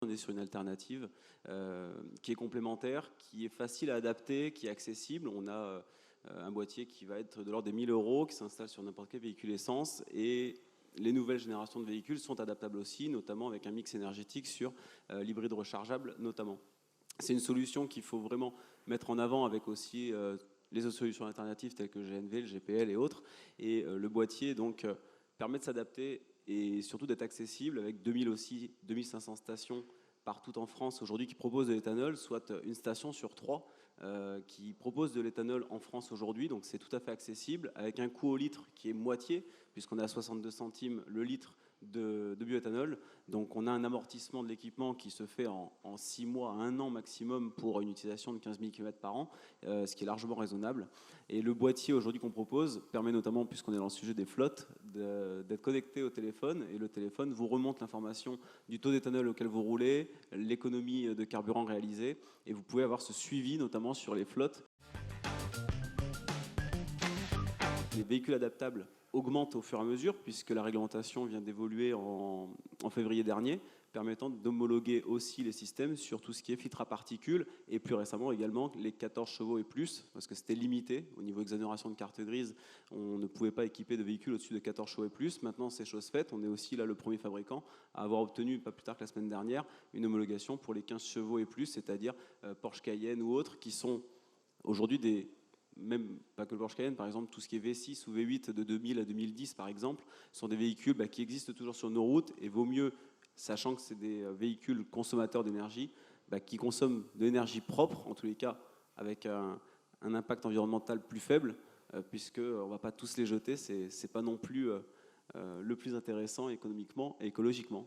on est sur une alternative qui est complémentaire, qui est facile à adapter, qui est accessible. On a un boîtier qui va être de l'ordre des 1000 euros, qui s'installe sur n'importe quel véhicule essence, et les nouvelles générations de véhicules sont adaptables aussi, notamment avec un mix énergétique sur l'hybride rechargeable notamment. C'est une solution qu'il faut vraiment mettre en avant avec aussi les autres solutions alternatives telles que GNV, le GPL et autres. Et le boîtier donc permet de s'adapter et surtout d'être accessible avec 2500 stations partout en France aujourd'hui qui proposent de l'éthanol, soit une station sur 3 qui propose de l'éthanol en France aujourd'hui. Donc c'est tout à fait accessible avec un coût au litre qui est moitié puisqu'on est à 62 centimes le litre de bioéthanol. Donc on a un amortissement de l'équipement qui se fait en 6 mois à 1 an maximum pour une utilisation de 15 000 km par an, ce qui est largement raisonnable. Et le boîtier aujourd'hui qu'on propose permet notamment, puisqu'on est dans le sujet des flottes, d'être connecté au téléphone, et le téléphone vous remonte l'information du taux d'éthanol auquel vous roulez, l'économie de carburant réalisée, et vous pouvez avoir ce suivi notamment sur les flottes. Les véhicules adaptables augmentent au fur et à mesure puisque la réglementation vient d'évoluer en février dernier, permettant d'homologuer aussi les systèmes sur tout ce qui est filtre à particules et plus récemment également les 14 chevaux et plus, parce que c'était limité au niveau exonération de carte grise, on ne pouvait pas équiper de véhicules au-dessus de 14 chevaux et plus. Maintenant c'est chose faite, on est aussi là le premier fabricant à avoir obtenu, pas plus tard que la semaine dernière, une homologation pour les 15 chevaux et plus, c'est-à-dire Porsche Cayenne ou autres qui sont aujourd'hui même pas que le Porsche Cayenne, par exemple, tout ce qui est V6 ou V8 de 2000 à 2010, par exemple, sont des véhicules qui existent toujours sur nos routes et vaut mieux, sachant que c'est des véhicules consommateurs d'énergie, qui consomment de l'énergie propre, en tous les cas, avec un impact environnemental plus faible, puisqu'on ne va pas tous les jeter, c'est pas non plus le plus intéressant économiquement et écologiquement.